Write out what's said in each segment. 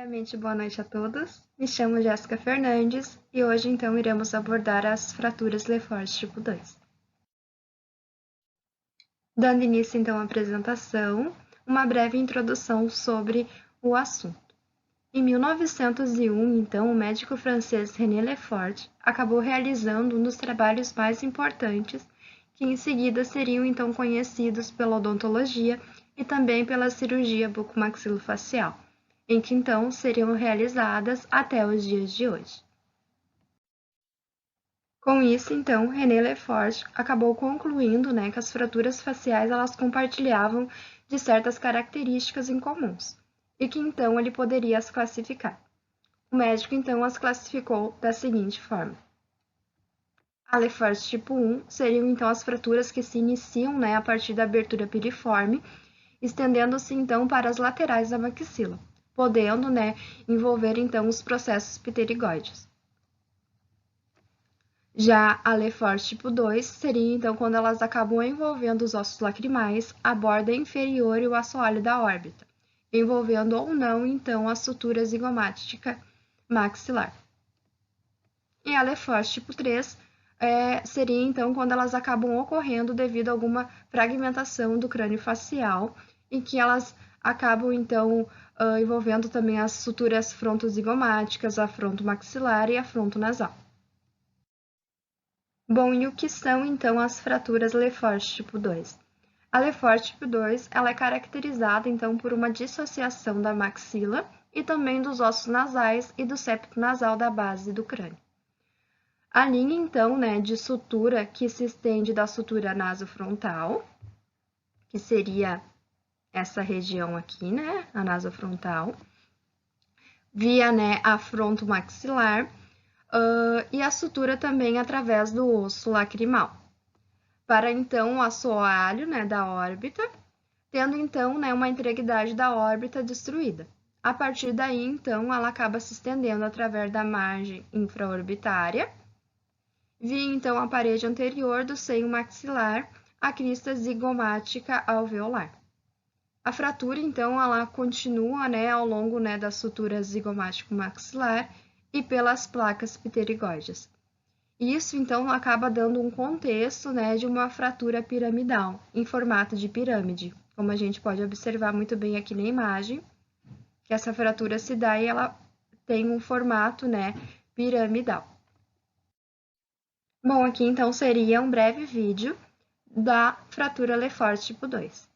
Primeiramente, boa noite a todos. Me chamo Jéssica Fernandes e hoje então iremos abordar as fraturas Lefort tipo 2. Dando início então à apresentação, uma breve introdução sobre o assunto. Em 1901, então, o médico francês René Lefort acabou realizando um dos trabalhos mais importantes que em seguida seriam então conhecidos pela odontologia e também pela cirurgia bucomaxilofacial, em que então seriam realizadas até os dias de hoje. Com isso, então, René Lefort acabou concluindo, que as fraturas faciais elas compartilhavam de certas características em comuns, e que então ele poderia as classificar. O médico então as classificou da seguinte forma: a Lefort tipo 1 seriam então as fraturas que se iniciam, a partir da abertura piriforme, estendendo-se então para as laterais da maxila, podendo, envolver então os processos pterigóides. Já a Lefort tipo 2 seria então quando elas acabam envolvendo os ossos lacrimais, a borda inferior e o assoalho da órbita, envolvendo ou não então a sutura zigomática maxilar. E a Lefort tipo 3 seria então quando elas acabam ocorrendo devido a alguma fragmentação do crânio facial e que elas acabam então envolvendo também as suturas frontozigomáticas, a frontomaxilar e a frontonasal. Bom, e o que são então as fraturas Lefort tipo 2? A Lefort tipo 2 ela é caracterizada então por uma dissociação da maxila e também dos ossos nasais e do septo nasal da base do crânio. A linha então, de sutura que se estende da sutura nasofrontal, que seria essa região aqui, a nasofrontal, via, a frontomaxilar, e a sutura também através do osso lacrimal, para então o assoalho, da órbita, tendo então, uma integridade da órbita destruída. A partir daí, então, ela acaba se estendendo através da margem infraorbitária, via então a parede anterior do seio maxilar, a crista zigomática alveolar. A fratura, então, ela continua, ao longo, da sutura zigomático-maxilar e pelas placas pterigóides. Isso, então, acaba dando um contexto, de uma fratura piramidal, em formato de pirâmide, como a gente pode observar muito bem aqui na imagem, que essa fratura se dá e ela tem um formato, piramidal. Bom, aqui então seria um breve vídeo da fratura Lefort tipo 2.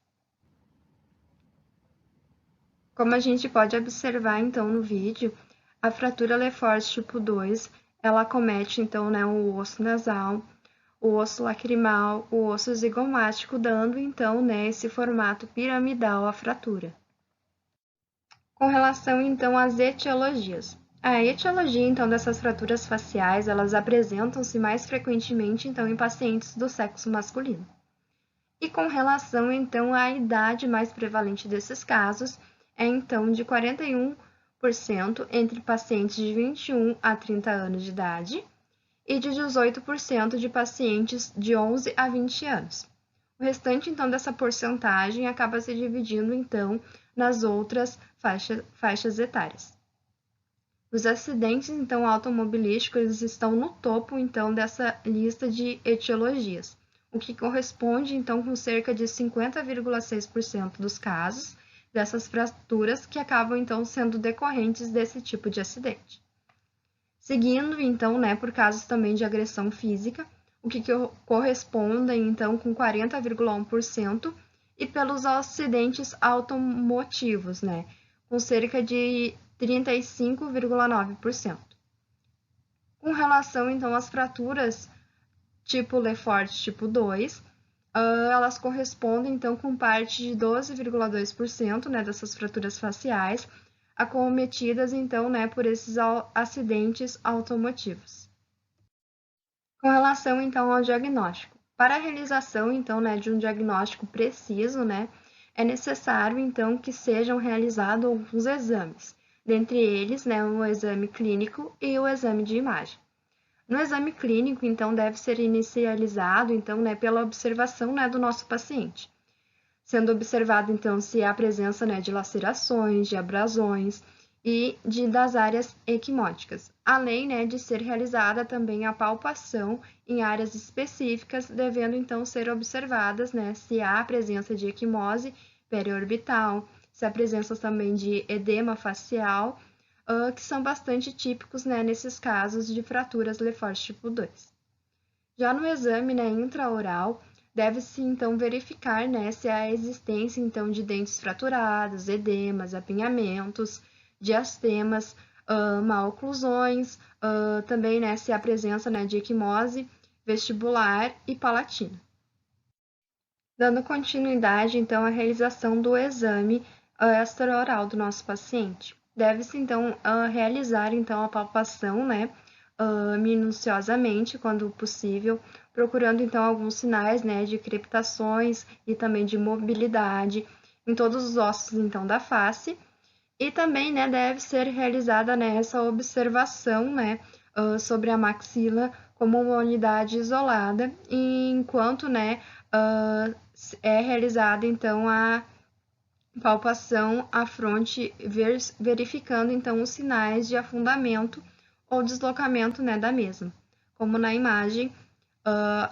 Como a gente pode observar então no vídeo, a fratura Lefort tipo 2, ela acomete então, o osso nasal, o osso lacrimal, o osso zigomático, dando então, esse formato piramidal à fratura. Com relação então às etiologias. A etiologia então dessas fraturas faciais, elas apresentam-se mais frequentemente então em pacientes do sexo masculino. E com relação então à idade mais prevalente desses casos, é então de 41% entre pacientes de 21 a 30 anos de idade e de 18% de pacientes de 11 a 20 anos. O restante, então, dessa porcentagem acaba se dividindo, então, nas outras faixas etárias. Os acidentes, então, automobilísticos estão no topo, então, dessa lista de etiologias, o que corresponde, então, com cerca de 50,6% dos casos dessas fraturas que acabam, então, sendo decorrentes desse tipo de acidente. Seguindo, então, por casos também de agressão física, o que corresponde, então, com 40,1%, e pelos acidentes automotivos, com cerca de 35,9%. Com relação, então, às fraturas tipo Lefort tipo 2, elas correspondem, então, com parte de 12,2%, dessas fraturas faciais, acometidas, então, por esses acidentes automotivos. Com relação, então, ao diagnóstico. Para a realização, então, de um diagnóstico preciso, é necessário, então, que sejam realizados alguns exames, dentre eles, o exame clínico e o exame de imagem. No exame clínico, então, deve ser inicializado, então, pela observação, do nosso paciente, sendo observado, então, se há presença, de lacerações, de abrasões, e das áreas equimóticas, além, né, de ser realizada também a palpação em áreas específicas, devendo então ser observadas, né, se há a presença de equimose periorbital, se há presença também de edema facial, que são bastante típicos, né, nesses casos de fraturas Lefort tipo 2. Já no exame, né, intraoral, deve-se então verificar, né, se há a existência então de dentes fraturadas, edemas, apinhamentos, diastemas, maloclusões, também, né, se há presença, né, de equimose vestibular e palatina. Dando continuidade, então, à realização do exame extraoral do nosso paciente. Deve-se, então, realizar, então, a palpação, né, minuciosamente, quando possível, procurando, então, alguns sinais, né, de crepitações e também de mobilidade em todos os ossos, então, da face. E também, né, deve ser realizada, né, essa observação, né, sobre a maxila como uma unidade isolada, enquanto, né, é realizada, então, a palpação à fronte, verificando, então, os sinais de afundamento ou deslocamento, né, da mesma. Como na imagem,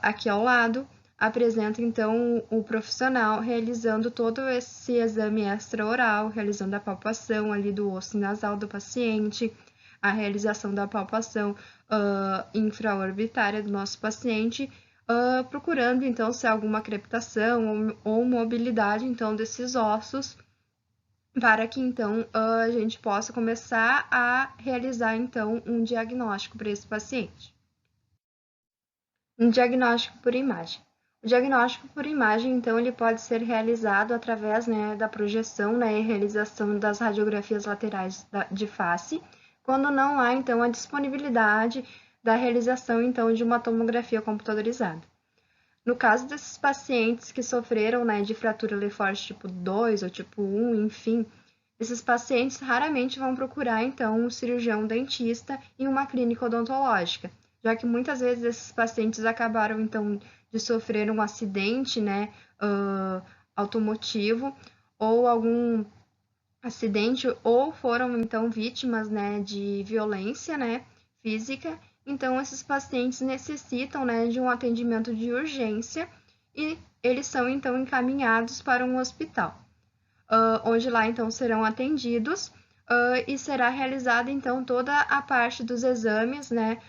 aqui ao lado, apresenta, então, o profissional realizando todo esse exame extraoral, realizando a palpação ali do osso nasal do paciente, a realização da palpação infraorbitária do nosso paciente, procurando, então, se há alguma crepitação ou mobilidade, então, desses ossos, para que, então, a gente possa começar a realizar, então, um diagnóstico para esse paciente. Um diagnóstico por imagem. O diagnóstico por imagem, então, ele pode ser realizado através, né, da projeção, né, e realização das radiografias laterais de face, quando não há, então, a disponibilidade da realização, então, de uma tomografia computadorizada. No caso desses pacientes que sofreram, né, de fratura Lefort tipo 2 ou tipo 1, enfim, esses pacientes raramente vão procurar, então, um cirurgião dentista em uma clínica odontológica, já que muitas vezes esses pacientes acabaram, então, de sofrer um acidente, né, automotivo ou algum acidente ou foram, então, vítimas, né, de violência, né, física. Então, esses pacientes necessitam, né, de um atendimento de urgência e eles são, então, encaminhados para um hospital, onde lá, então, serão atendidos e será realizada, então, toda a parte dos exames, né,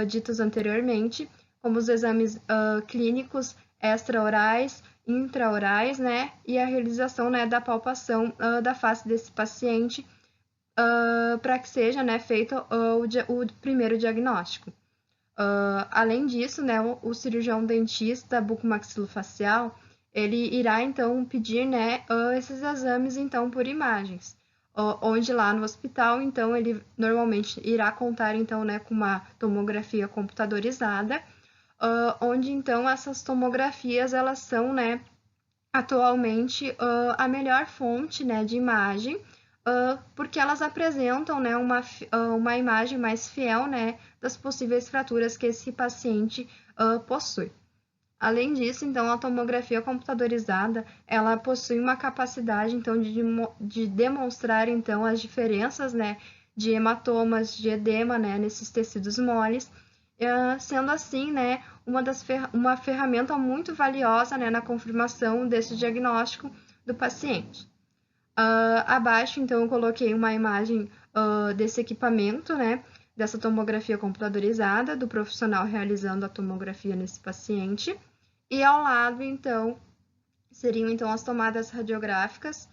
ditos anteriormente, como os exames clínicos extraorais, intraorais, né, e a realização, né, da palpação da face desse paciente para que seja, né, feito o primeiro diagnóstico. Além disso, né, o cirurgião dentista bucomaxilofacial, ele irá, então, pedir, né, esses exames, então, por imagens, onde lá no hospital, então, ele normalmente irá contar, então, né, com uma tomografia computadorizada, onde, então, essas tomografias, elas são, né, atualmente a melhor fonte, né, de imagem, porque elas apresentam, né, uma imagem mais fiel, né, das possíveis fraturas que esse paciente possui. Além disso, então, a tomografia computadorizada, ela possui uma capacidade, então, de demonstrar, então, as diferenças, né, de hematomas, de edema, né, nesses tecidos moles, sendo assim, né, uma ferramenta muito valiosa, né, na confirmação desse diagnóstico do paciente. Abaixo, então, eu coloquei uma imagem desse equipamento, né, dessa tomografia computadorizada, do profissional realizando a tomografia nesse paciente. E ao lado, então, seriam então as tomadas radiográficas,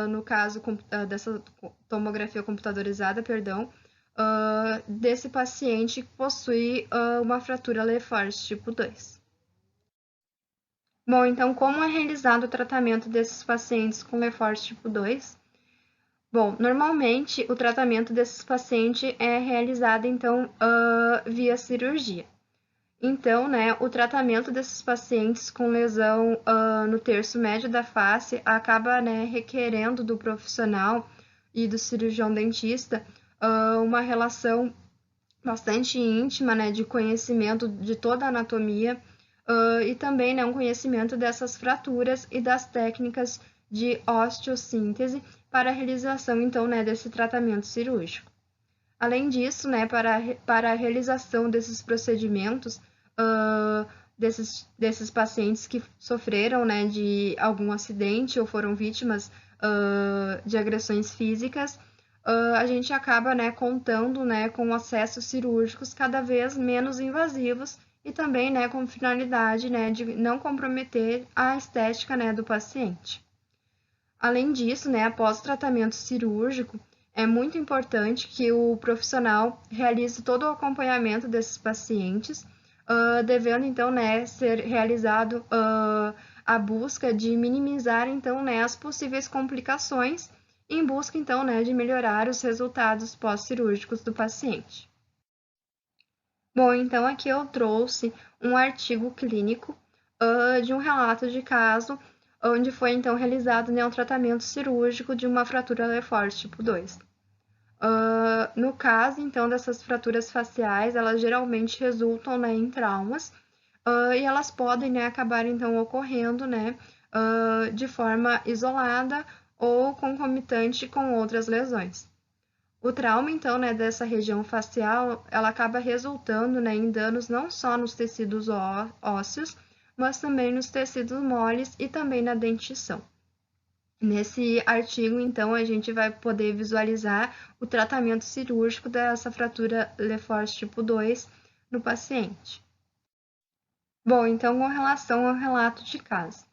no caso dessa tomografia computadorizada, perdão, desse paciente que possui uma fratura Lefort tipo 2. Bom, então, como é realizado o tratamento desses pacientes com Lefort tipo 2? Bom, normalmente o tratamento desses pacientes é realizado, então, via cirurgia. Então, né, o tratamento desses pacientes com lesão no terço médio da face acaba, né, requerendo do profissional e do cirurgião dentista uma relação bastante íntima, né, de conhecimento de toda a anatomia e também, né, um conhecimento dessas fraturas e das técnicas de osteossíntese para a realização, então, né, desse tratamento cirúrgico. Além disso, né, para a realização desses procedimentos, desses pacientes que sofreram, né, de algum acidente ou foram vítimas de agressões físicas, a gente acaba, né, contando, né, com acessos cirúrgicos cada vez menos invasivos e também, né, com finalidade, né, de não comprometer a estética, né, do paciente. Além disso, né, após o tratamento cirúrgico, é muito importante que o profissional realize todo o acompanhamento desses pacientes, devendo, então, né, ser realizado a busca de minimizar, então, né, as possíveis complicações, em busca, então, né, de melhorar os resultados pós-cirúrgicos do paciente. Bom, então aqui eu trouxe um artigo clínico de um relato de caso onde foi então realizado, né, um tratamento cirúrgico de uma fratura Lefort tipo 2. No caso, então, dessas fraturas faciais, elas geralmente resultam, né, em traumas e elas podem, né, acabar então ocorrendo, né, de forma isolada ou concomitante com outras lesões. O trauma, então, né, dessa região facial, ela acaba resultando, né, em danos não só nos tecidos ósseos, mas também nos tecidos moles e também na dentição. Nesse artigo, então, a gente vai poder visualizar o tratamento cirúrgico dessa fratura Lefort tipo 2 no paciente. Bom, então, com relação ao relato de caso.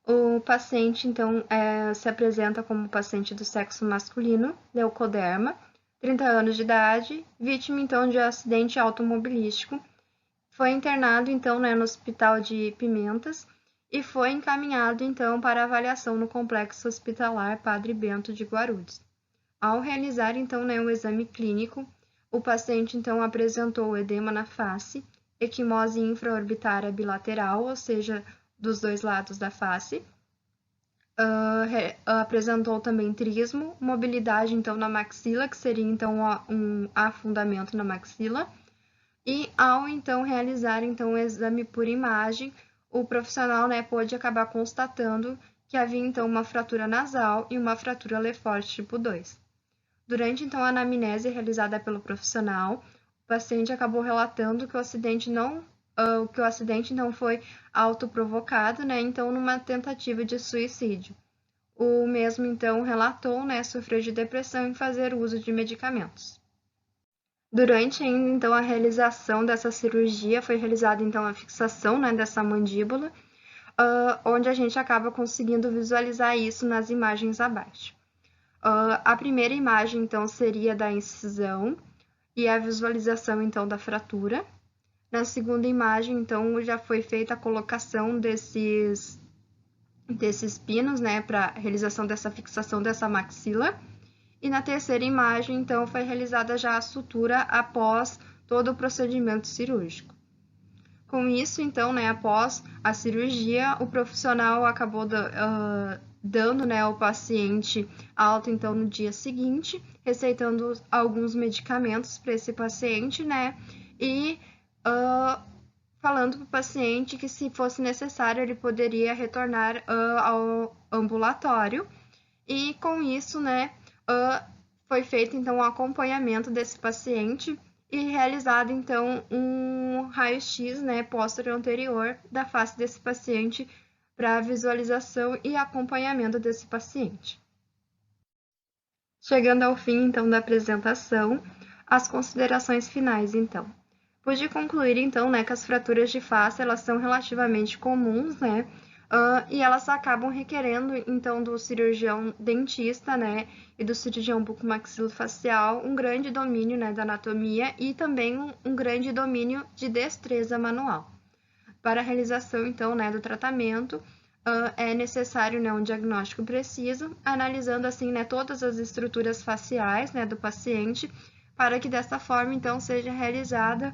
O paciente, então, se apresenta como paciente do sexo masculino, leucoderma, 30 anos de idade, vítima, então, de acidente automobilístico. Foi internado, então, né, no Hospital de Pimentas e foi encaminhado, então, para avaliação no Complexo Hospitalar Padre Bento de Guarulhos. Ao realizar, então, né, um exame clínico, o paciente, então, apresentou edema na face, equimose infraorbitária bilateral, ou seja, dos dois lados da face, apresentou também trismo, mobilidade, então, na maxila, que seria, então, um afundamento na maxila, e ao, então, realizar, então, o exame por imagem, o profissional, né, pôde acabar constatando que havia, então, uma fratura nasal e uma fratura Lefort tipo 2. Durante, então, a anamnese realizada pelo profissional, o paciente acabou relatando que o acidente não foi autoprovocado, né, então, numa tentativa de suicídio. O mesmo, então, relatou, né, sofrer de depressão e fazer uso de medicamentos. Durante ainda, então, a realização dessa cirurgia, foi realizada, então, a fixação, né, dessa mandíbula, onde a gente acaba conseguindo visualizar isso nas imagens abaixo. A primeira imagem, então, seria da incisão e a visualização, então, da fratura. Na segunda imagem, então, já foi feita a colocação desses pinos, né, para a realização dessa fixação dessa maxila. E na terceira imagem, então, foi realizada já a sutura após todo o procedimento cirúrgico. Com isso, então, né, após a cirurgia, o profissional acabou dando, né, ao paciente alta, então, no dia seguinte, receitando alguns medicamentos para esse paciente, né, e falando para o paciente que, se fosse necessário, ele poderia retornar ao ambulatório. E com isso, né, foi feito, então, o acompanhamento desse paciente e realizado, então, um raio-x, né, posterior anterior da face desse paciente para visualização e acompanhamento desse paciente. Chegando ao fim, então, da apresentação, as considerações finais, então. Pude concluir, então, né, que as fraturas de face, elas são relativamente comuns, né, e elas acabam requerendo, então, do cirurgião dentista, né, e do cirurgião bucomaxilofacial um grande domínio, né, da anatomia e também um grande domínio de destreza manual. Para a realização, então, né, do tratamento, é necessário, né, um diagnóstico preciso, analisando, assim, né, todas as estruturas faciais, né, do paciente, para que dessa forma, então, seja realizada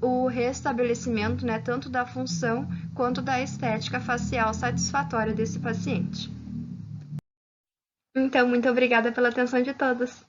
o restabelecimento, né, tanto da função quanto da estética facial satisfatória desse paciente. Então, muito obrigada pela atenção de todos.